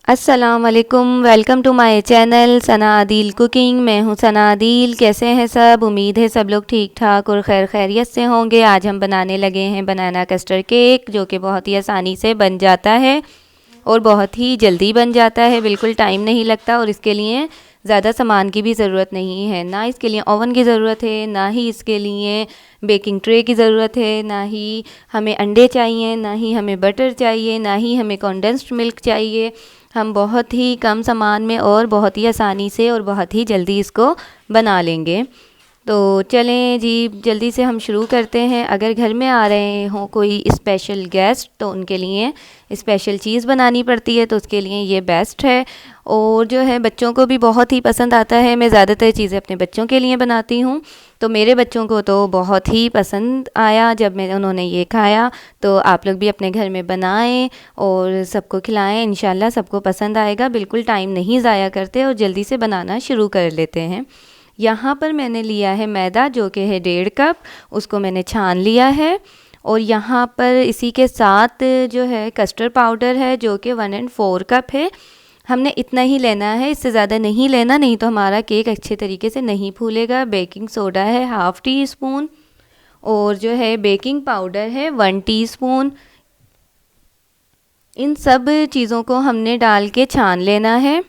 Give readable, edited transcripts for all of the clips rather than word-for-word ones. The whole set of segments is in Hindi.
अस्सलाम वालेकुम, welcome to my channel Sana Adil cooking. मैं हूं सना आदिल। कैसे हैं सब? उम्मीद है सब लोग ठीक ठाक और खैर खैरियत से होंगे। आज हम बनाने लगे हैं बनाना कस्टर्ड केक, जो कि बहुत ही आसानी से बन जाता है और बहुत ही जल्दी बन जाता है, बिल्कुल टाइम नहीं लगता। और इसके लिए ज़्यादा सामान की भी ज़रूरत नहीं है, ना इसके लिए ओवन की ज़रूरत है, ना ही इसके लिए बेकिंग ट्रे की ज़रूरत है, ना ही हमें अंडे चाहिए, ना ही हमें बटर चाहिए, ना ही हमें कंडेंस्ड मिल्क चाहिए। हम बहुत ही कम सामान में और बहुत ही आसानी से और बहुत ही जल्दी इसको बना लेंगे। तो चलें जी, जल्दी से हम शुरू करते हैं। अगर घर में आ रहे हों कोई स्पेशल गेस्ट तो उनके लिए स्पेशल चीज़ बनानी पड़ती है, तो उसके लिए ये बेस्ट है। और जो है बच्चों को भी बहुत ही पसंद आता है। मैं ज़्यादातर चीज़ें अपने बच्चों के लिए बनाती हूँ, तो मेरे बच्चों को तो बहुत ही पसंद आया जब मैं उन्होंने ये खाया। तो आप लोग भी अपने घर में बनाएं और सबको खिलाएं, इंशाल्लाह सबको पसंद आएगा। बिल्कुल टाइम नहीं ज़ाया करते और जल्दी से बनाना शुरू कर लेते हैं। यहाँ पर मैंने लिया है मैदा, जो कि है 1.5 कप। उसको मैंने छान लिया है। और यहाँ पर इसी के साथ जो है कस्टर्ड पाउडर है, जो कि 1 और 4 कप है। हमने इतना ही लेना है, इससे ज़्यादा नहीं लेना, नहीं तो हमारा केक अच्छे तरीके से नहीं फूलेगा। बेकिंग सोडा है 1/2 टीस्पून और जो है बेकिंग पाउडर है 1 टीस्पून। इन सब चीज़ों को हमने डाल के छान लेना है।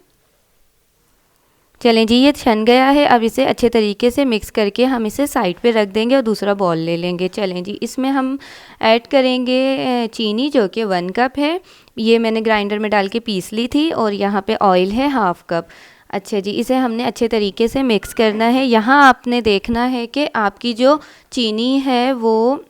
चलें जी, ये छन गया है। अब इसे अच्छे तरीके से मिक्स करके हम इसे साइड पे रख देंगे और दूसरा बॉल ले लेंगे। चलें जी, इसमें हम ऐड करेंगे चीनी, जो कि 1 कप है। ये मैंने ग्राइंडर में डाल के पीस ली थी। और यहाँ पे ऑयल है 1/2 कप। अच्छा जी, इसे हमने अच्छे तरीके से मिक्स करना है। यहाँ आपने देखना है कि आपकी जो चीनी है वो,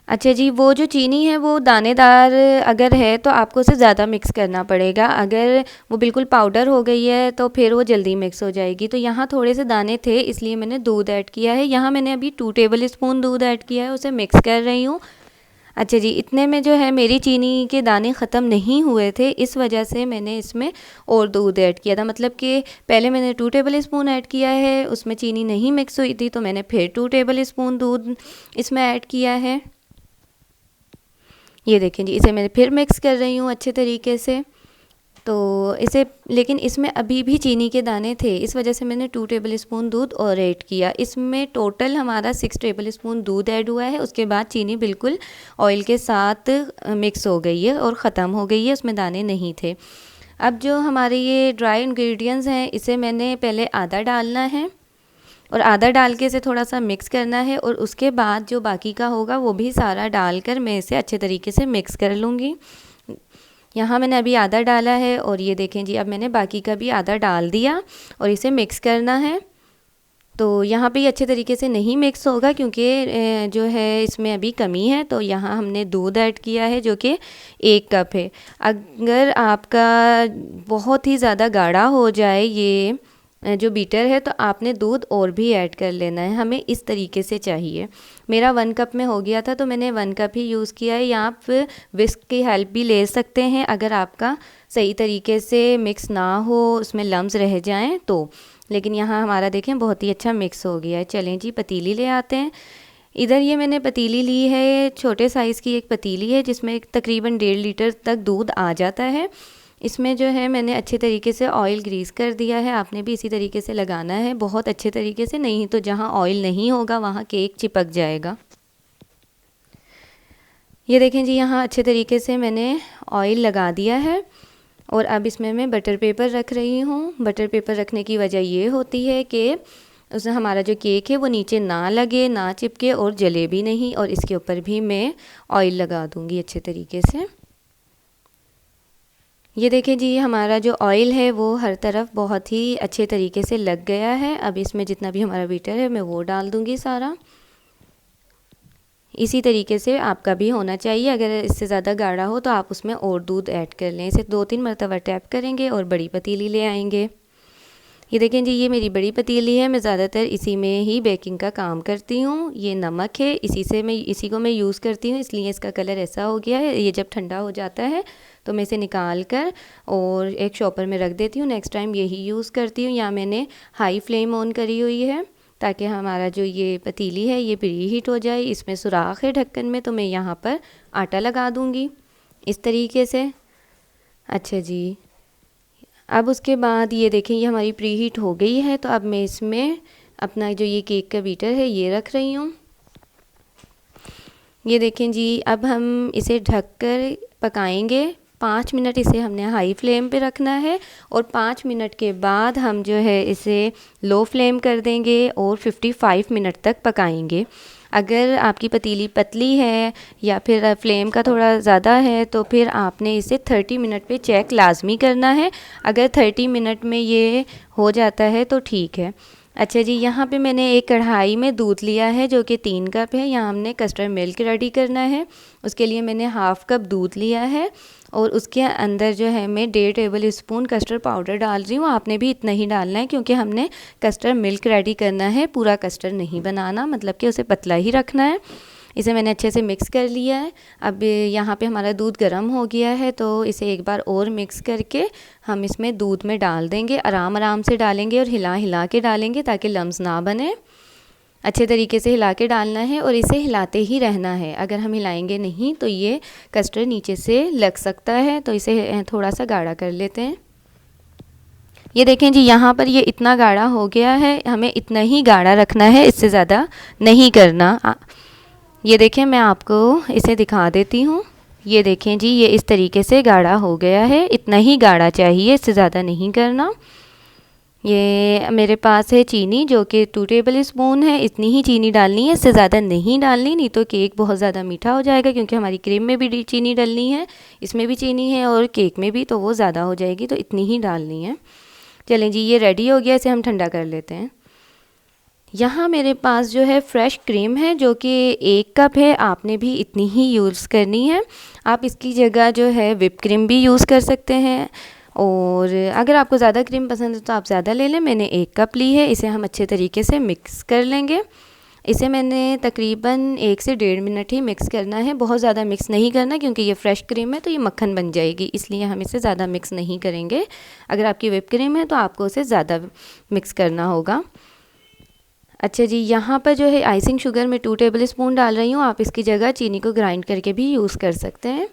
अच्छा जी, वो जो चीनी है वो दानेदार अगर है तो आपको उसे ज़्यादा मिक्स करना पड़ेगा। अगर वो बिल्कुल पाउडर हो गई है तो फिर वो जल्दी मिक्स हो जाएगी। तो यहाँ थोड़े से दाने थे, इसलिए मैंने दूध ऐड किया है। यहाँ मैंने अभी 2 टेबल स्पून दूध ऐड किया है, उसे मिक्स कर रही हूँ। अच्छा जी, इतने में जो है मेरी चीनी के दाने ख़त्म नहीं हुए थे, इस वजह से मैंने इसमें और दूध ऐड किया था। मतलब कि पहले मैंने 2 टेबल स्पून ऐड किया है, उसमें चीनी नहीं मिक्स हुई थी, तो मैंने फिर 2 टेबल स्पून दूध इसमें ऐड किया है। ये देखें जी, इसे मैं फिर मिक्स कर रही हूँ अच्छे तरीके से। तो इसे, लेकिन इसमें अभी भी चीनी के दाने थे, इस वजह से मैंने 2 टेबल स्पून दूध और ऐड किया। इसमें टोटल हमारा 6 टेबल स्पून दूध ऐड हुआ है। उसके बाद चीनी बिल्कुल ऑयल के साथ मिक्स हो गई है और ख़त्म हो गई है, उसमें दाने नहीं थे। अब जो हमारे ये ड्राई इंग्रेडिएंट्स हैं, इसे मैंने पहले आधा डालना है और आधा डाल के इसे थोड़ा सा मिक्स करना है। और उसके बाद जो बाकी का होगा वो भी सारा डालकर मैं इसे अच्छे तरीके से मिक्स कर लूँगी। यहाँ मैंने अभी आधा डाला है और ये देखें जी, अब मैंने बाकी का भी आधा डाल दिया और इसे मिक्स करना है। तो यहाँ पे ये अच्छे तरीके से नहीं मिक्स होगा क्योंकि जो है इसमें अभी कमी है। तो यहाँ हमने दूध ऐड किया है, जो कि 1 कप है। अगर आपका बहुत ही ज़्यादा गाढ़ा हो जाए ये जो बीटर है, तो आपने दूध और भी ऐड कर लेना है। हमें इस तरीके से चाहिए। मेरा 1 कप में हो गया था, तो मैंने 1 कप ही यूज़ किया है। या आप विस्क की हेल्प भी ले सकते हैं अगर आपका सही तरीके से मिक्स ना हो, उसमें लम्स रह जाएं तो। लेकिन यहाँ हमारा देखें बहुत ही अच्छा मिक्स हो गया है। चलें जी, पतीली ले आते हैं। इधर ये मैंने पतीली ली है, छोटे साइज़ की एक पतीली है, जिसमें तकरीबन 1.5 लीटर तक दूध आ जाता है। इसमें जो है मैंने अच्छे तरीके से ऑयल ग्रीस कर दिया है। आपने भी इसी तरीके से लगाना है, बहुत अच्छे तरीके से, नहीं तो जहाँ ऑयल नहीं होगा वहाँ केक चिपक जाएगा। ये देखें जी, यहाँ अच्छे तरीके से मैंने ऑयल लगा दिया है और अब इसमें मैं बटर पेपर रख रही हूँ। बटर पेपर रखने की वजह ये होती है कि उसमें हमारा जो केक है वो नीचे ना लगे, ना चिपके और जले भी नहीं। और इसके ऊपर भी मैं ऑयल लगा दूँगी अच्छे तरीके से। ये देखें जी, हमारा जो ऑयल है वो हर तरफ बहुत ही अच्छे तरीके से लग गया है। अब इसमें जितना भी हमारा बीटर है मैं वो डाल दूँगी सारा। इसी तरीके से आपका भी होना चाहिए। अगर इससे ज़्यादा गाढ़ा हो तो आप उसमें और दूध ऐड कर लें। इसे 2-3 मरतबा टैप करेंगे और बड़ी पतीली ले आएंगे। ये देखें जी, ये मेरी बड़ी पतीली है। मैं ज़्यादातर इसी में ही बेकिंग का काम करती हूँ। ये नमक है, इसी को मैं यूज़ करती हूँ, इसलिए इसका कलर ऐसा हो गया है। ये जब ठंडा हो जाता है तो मैं इसे निकाल कर और एक शॉपर में रख देती हूँ। नेक्स्ट टाइम यही यूज़ करती हूँ। यहाँ मैंने हाई फ्लेम ऑन करी हुई है ताकि हमारा जो ये पतीली है ये प्री हीट हो जाए। इसमें सुराख है ढक्कन में, तो मैं यहाँ पर आटा लगा दूँगी इस तरीके से। अच्छा जी, अब उसके बाद ये देखें ये हमारी प्री हीट हो गई है, तो अब मैं इसमें अपना जो ये केक का बीटर है ये रख रही हूँ। ये देखें जी, अब हम इसे ढककर पकाएंगे 5 मिनट। इसे हमने हाई फ्लेम पे रखना है और 5 मिनट के बाद हम जो है इसे लो फ्लेम कर देंगे और 55 मिनट तक पकाएंगे। अगर आपकी पतीली पतली है या फिर फ्लेम का थोड़ा ज़्यादा है तो फिर आपने इसे 30 मिनट पे चेक लाजमी करना है। अगर 30 मिनट में ये हो जाता है तो ठीक है। अच्छा जी, यहाँ पे मैंने एक कढ़ाई में दूध लिया है जो कि 3 कप है। यहाँ हमने कस्टर्ड मिल्क रेडी करना है। उसके लिए मैंने हाफ़ कप दूध लिया है और उसके अंदर जो है मैं 1.5 टेबल स्पून कस्टर्ड पाउडर डाल रही हूँ। आपने भी इतना ही डालना है क्योंकि हमने कस्टर्ड मिल्क रेडी करना है, पूरा कस्टर्ड नहीं बनाना, मतलब कि उसे पतला ही रखना है। इसे मैंने अच्छे से मिक्स कर लिया है। अब यहाँ पे हमारा दूध गर्म हो गया है तो इसे एक बार और मिक्स करके हम इसमें दूध में डाल देंगे। आराम आराम से डालेंगे और हिला हिला के डालेंगे ताकि लम्स ना बने। अच्छे तरीके से हिला के डालना है और इसे हिलाते ही रहना है। अगर हम हिलाएंगे नहीं तो ये कस्टर्ड नीचे से लग सकता है, तो इसे थोड़ा सा गाढ़ा कर लेते हैं। ये देखें जी, यहाँ पर ये इतना गाढ़ा हो गया है, हमें इतना ही गाढ़ा रखना है, इससे ज़्यादा नहीं करना। ये देखें, मैं आपको इसे दिखा देती हूँ। ये देखें जी, ये इस तरीके से गाढ़ा हो गया है, इतना ही गाढ़ा चाहिए, इससे ज़्यादा नहीं करना। ये मेरे पास है चीनी जो कि 2 टेबल स्पून है, इतनी ही चीनी डालनी है, इससे ज़्यादा नहीं डालनी, नहीं तो केक बहुत ज़्यादा मीठा हो जाएगा। क्योंकि हमारी क्रीम में भी चीनी डालनी है, इसमें भी चीनी है और केक में भी, तो वो ज़्यादा हो जाएगी, तो इतनी ही डालनी है। चलें जी, ये रेडी हो गया, इसे हम ठंडा कर लेते हैं। यहाँ मेरे पास जो है फ्रेश क्रीम है जो कि 1 कप है, आपने भी इतनी ही यूज़ करनी है। आप इसकी जगह जो है व्हिप क्रीम भी यूज़ कर सकते हैं, और अगर आपको ज़्यादा क्रीम पसंद है तो आप ज़्यादा ले लें। मैंने 1 कप ली है। इसे हम अच्छे तरीके से मिक्स कर लेंगे। इसे मैंने तकरीबन 1 से 1.5 मिनट ही मिक्स करना है, बहुत ज़्यादा मिक्स नहीं करना क्योंकि ये फ्रेश क्रीम है तो ये मक्खन बन जाएगी, इसलिए हम इसे ज़्यादा मिक्स नहीं करेंगे। अगर आपकी व्हिप क्रीम है तो आपको उसे ज़्यादा मिक्स करना होगा। अच्छा जी, यहाँ पर जो है आइसिंग शुगर मैं 2 टेबल स्पून डाल रही हूँ। आप इसकी जगह चीनी को ग्राइंड करके भी यूज़ कर सकते हैं।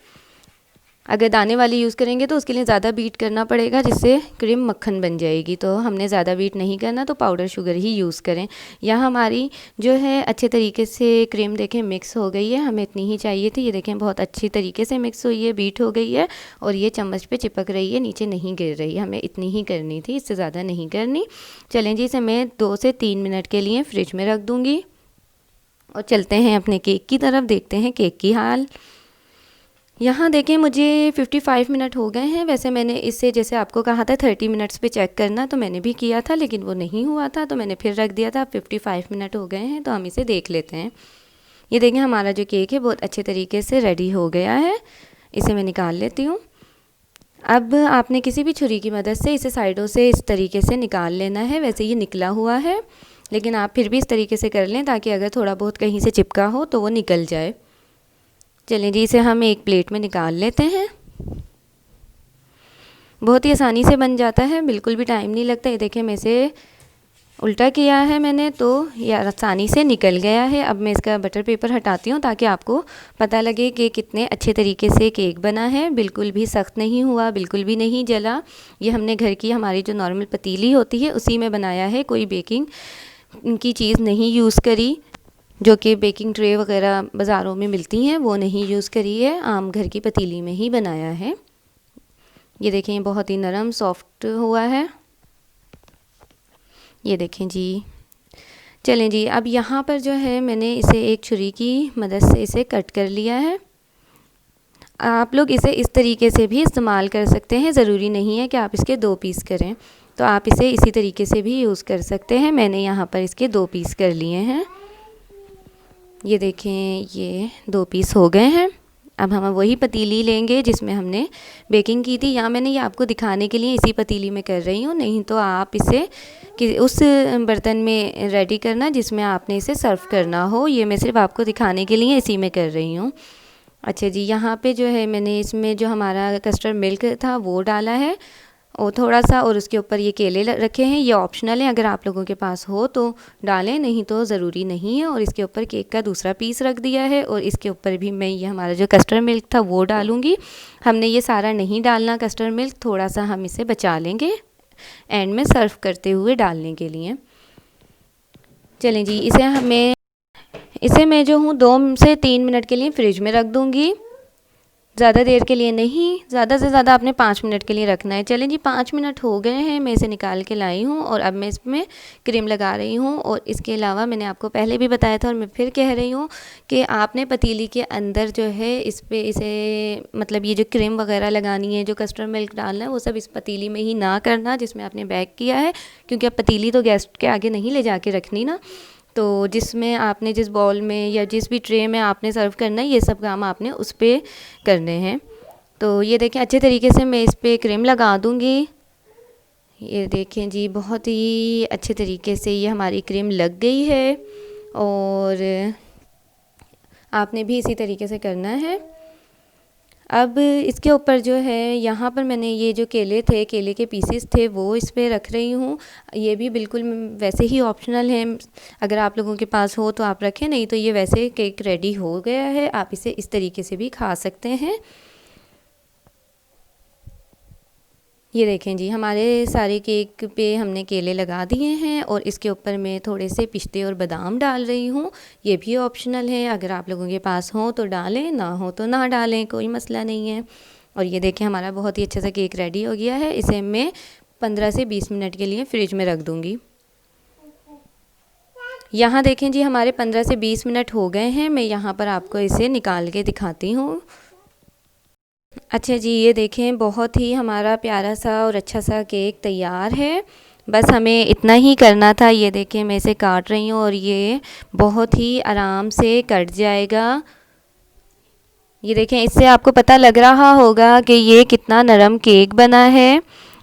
अगर दाने वाली यूज़ करेंगे तो उसके लिए ज़्यादा बीट करना पड़ेगा, जिससे क्रीम मक्खन बन जाएगी। तो हमने ज़्यादा बीट नहीं करना, तो पाउडर शुगर ही यूज़ करें। यहाँ हमारी जो है अच्छे तरीके से क्रीम देखें मिक्स हो गई है, हमें इतनी ही चाहिए थी। ये देखें बहुत अच्छी तरीके से मिक्स हुई है, बीट हो गई है और ये चम्मच पे चिपक रही है, नीचे नहीं गिर रही है। हमें इतनी ही करनी थी, इससे ज़्यादा नहीं करनी। चलें जी, इसे मैं 2 से 3 मिनट के लिए फ्रिज में रख दूँगी और चलते हैं अपने केक की तरफ, देखते हैं केक की हाल। यहाँ देखें मुझे 55 मिनट हो गए हैं। वैसे मैंने इससे जैसे आपको कहा था 30 मिनट्स पे चेक करना, तो मैंने भी किया था लेकिन वो नहीं हुआ था, तो मैंने फिर रख दिया था। 55 मिनट हो गए हैं तो हम इसे देख लेते हैं। ये देखें हमारा जो केक है बहुत अच्छे तरीके से रेडी हो गया है। इसे मैं निकाल लेती हूँ। अब आपने किसी भी छुरी की मदद से इसे साइडों से इस तरीके से निकाल लेना है। वैसे ये निकला हुआ है लेकिन आप फिर भी इस तरीके से कर लें ताकि अगर थोड़ा बहुत कहीं से चिपका हो तो वो निकल जाए। चलें जी, इसे हम एक प्लेट में निकाल लेते हैं। बहुत ही आसानी से बन जाता है, बिल्कुल भी टाइम नहीं लगता। ये देखें मैं इसे उल्टा किया है मैंने, तो ये आसानी से निकल गया है। अब मैं इसका बटर पेपर हटाती हूँ ताकि आपको पता लगे कि कितने अच्छे तरीके से केक बना है। बिल्कुल भी सख्त नहीं हुआ, बिल्कुल भी नहीं जला। ये हमने घर की हमारी जो नॉर्मल पतीली होती है उसी में बनाया है, कोई बेकिंग की चीज़ नहीं यूज़ करी, जो कि बेकिंग ट्रे वगैरह बाज़ारों में मिलती हैं वो नहीं यूज़ करी है, आम घर की पतीली में ही बनाया है। ये देखें ये बहुत ही नरम सॉफ्ट हुआ है। ये देखें जी। चलें जी, अब यहाँ पर जो है मैंने इसे एक छुरी की मदद से इसे कट कर लिया है। आप लोग इसे इस तरीके से भी इस्तेमाल कर सकते हैं, ज़रूरी नहीं है कि आप इसके 2 पीस करें, तो आप इसे इसी तरीके से भी यूज़ कर सकते हैं। मैंने यहाँ पर इसके 2 पीस कर लिए हैं। ये देखें ये 2 पीस हो गए हैं। अब हम वही पतीली लेंगे जिसमें हमने बेकिंग की थी। यहाँ मैंने ये आपको दिखाने के लिए इसी पतीली में कर रही हूँ, नहीं तो आप इसे उस बर्तन में रेडी करना जिसमें आपने इसे सर्व करना हो। ये मैं सिर्फ आपको दिखाने के लिए इसी में कर रही हूँ। अच्छा जी, यहाँ पे जो है मैंने इसमें जो हमारा कस्टर्ड मिल्क था वो डाला है। और थोड़ा सा, और उसके ऊपर ये केले रखे हैं। ये ऑप्शनल है, अगर आप लोगों के पास हो तो डालें, नहीं तो ज़रूरी नहीं है। और इसके ऊपर केक का दूसरा पीस रख दिया है, और इसके ऊपर भी मैं ये हमारा जो कस्टर्ड मिल्क था वो डालूँगी। हमने ये सारा नहीं डालना कस्टर्ड मिल्क, थोड़ा सा हम इसे बचा लेंगे एंड में सर्व करते हुए डालने के लिए। चलें जी, इसे मैं जो हूँ 2 से 3 मिनट के लिए फ़्रिज में रख दूँगी, ज़्यादा देर के लिए नहीं, ज़्यादा से ज़्यादा आपने 5 मिनट के लिए रखना है। चलें जी, 5 मिनट हो गए हैं, मैं इसे निकाल के लाई हूँ और अब मैं इसमें क्रीम लगा रही हूँ। और इसके अलावा मैंने आपको पहले भी बताया था और मैं फिर कह रही हूँ कि आपने पतीली के अंदर जो है इसे मतलब ये जो क्रीम वगैरह लगानी है, जो कस्टर्ड मिल्क डालना है, वो सब इस पतीली में ही ना करना जिसमें आपने बेक किया है, क्योंकि अब पतीली तो गैस के आगे नहीं ले जाके रखनी ना। तो जिसमें आपने जिस बाउल में या जिस भी ट्रे में आपने सर्व करना है, ये सब काम आपने उस पर करने हैं। तो ये देखें, अच्छे तरीके से मैं इस पर क्रीम लगा दूँगी। ये देखें जी, बहुत ही अच्छे तरीके से ये हमारी क्रीम लग गई है, और आपने भी इसी तरीके से करना है। अब इसके ऊपर जो है, यहाँ पर मैंने ये जो केले के पीसेस थे वो इस पे रख रही हूँ। ये भी बिल्कुल वैसे ही ऑप्शनल है, अगर आप लोगों के पास हो तो आप रखें, नहीं तो ये वैसे केक रेडी हो गया है। आप इसे इस तरीके से भी खा सकते हैं। ये देखें जी, हमारे सारे केक पे हमने केले लगा दिए हैं, और इसके ऊपर मैं थोड़े से पिस्ते और बादाम डाल रही हूँ। ये भी ऑप्शनल है, अगर आप लोगों के पास हो तो डालें, ना हो तो ना डालें, कोई मसला नहीं है। और ये देखें, हमारा बहुत ही अच्छा सा केक रेडी हो गया है। इसे मैं 15 से 20 मिनट के लिए फ़्रिज में रख दूँगी। यहाँ देखें जी, हमारे 15 से 20 मिनट हो गए हैं। मैं यहाँ पर आपको इसे निकाल के दिखाती हूँ। अच्छा जी, ये देखें, बहुत ही हमारा प्यारा सा और अच्छा सा केक तैयार है। बस हमें इतना ही करना था। ये देखें, मैं इसे काट रही हूँ और ये बहुत ही आराम से कट जाएगा। ये देखें, इससे आपको पता लग रहा होगा कि ये कितना नरम केक बना है।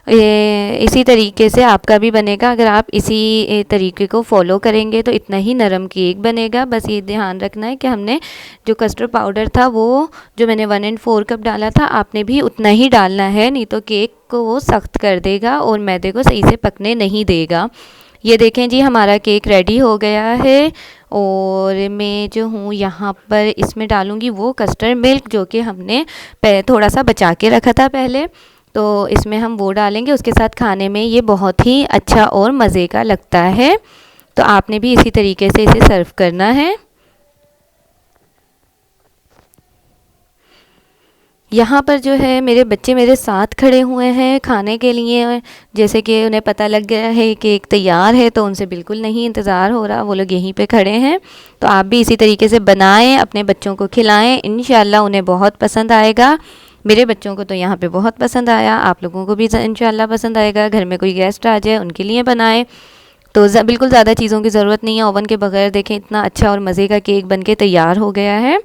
ये इसी तरीके से आपका भी बनेगा। अगर आप इसी तरीके को फॉलो करेंगे तो इतना ही नरम केक बनेगा। बस ये ध्यान रखना है कि हमने जो कस्टर्ड पाउडर था, वो जो मैंने 1 4 कप डाला था, आपने भी उतना ही डालना है, नहीं तो केक को वो सख्त कर देगा और मैदे को सही से पकने नहीं देगा। ये देखें जी, हमारा केक रेडी हो गया है, और मैं जो हूँ यहाँ पर इसमें डालूँगी वो कस्टर्ड मिल्क जो कि हमने थोड़ा सा बचा के रखा था पहले, तो इसमें हम वो डालेंगे। उसके साथ खाने में ये बहुत ही अच्छा और मज़े का लगता है। तो आपने भी इसी तरीके से इसे सर्व करना है। यहाँ पर जो है मेरे बच्चे मेरे साथ खड़े हुए हैं खाने के लिए, जैसे कि उन्हें पता लग गया है कि केक तैयार है, तो उनसे बिल्कुल नहीं इंतज़ार हो रहा, वो लोग यहीं पे खड़े हैं। तो आप भी इसी तरीके से बनाएं, अपने बच्चों को खिलाएं, इंशाल्लाह उन्हें बहुत पसंद आएगा। मेरे बच्चों को तो यहाँ पे बहुत पसंद आया, आप लोगों को भी इंशाल्लाह पसंद आएगा। घर में कोई गेस्ट आ जाए उनके लिए बनाएं, तो बिल्कुल ज़्यादा चीज़ों की ज़रूरत नहीं है। ओवन के बगैर देखें इतना अच्छा और मज़े का केक बन के तैयार हो गया है,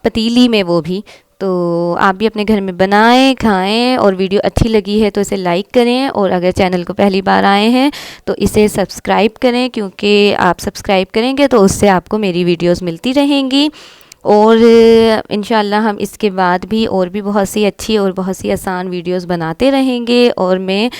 पतीली में वो भी। तो आप भी अपने घर में बनाएं, खाएं, और वीडियो अच्छी लगी है तो इसे लाइक करें, और अगर चैनल को पहली बार आए हैं तो इसे सब्सक्राइब करें, क्योंकि आप सब्सक्राइब करेंगे तो उससे आपको मेरी वीडियोस मिलती रहेंगी। और इंशाल्लाह हम इसके बाद भी और भी बहुत सी अच्छी और बहुत सी आसान वीडियोस बनाते रहेंगे, और मैं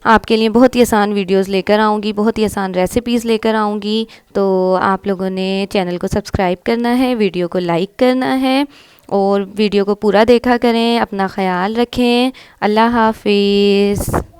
आपके लिए बहुत ही आसान वीडियोस लेकर आऊँगी, बहुत ही आसान रेसिपीज़ लेकर आऊँगी। तो आप लोगों ने चैनल को सब्सक्राइब करना है, वीडियो को लाइक करना है, और वीडियो को पूरा देखा करें। अपना ख्याल रखें। अल्लाह हाफिज़।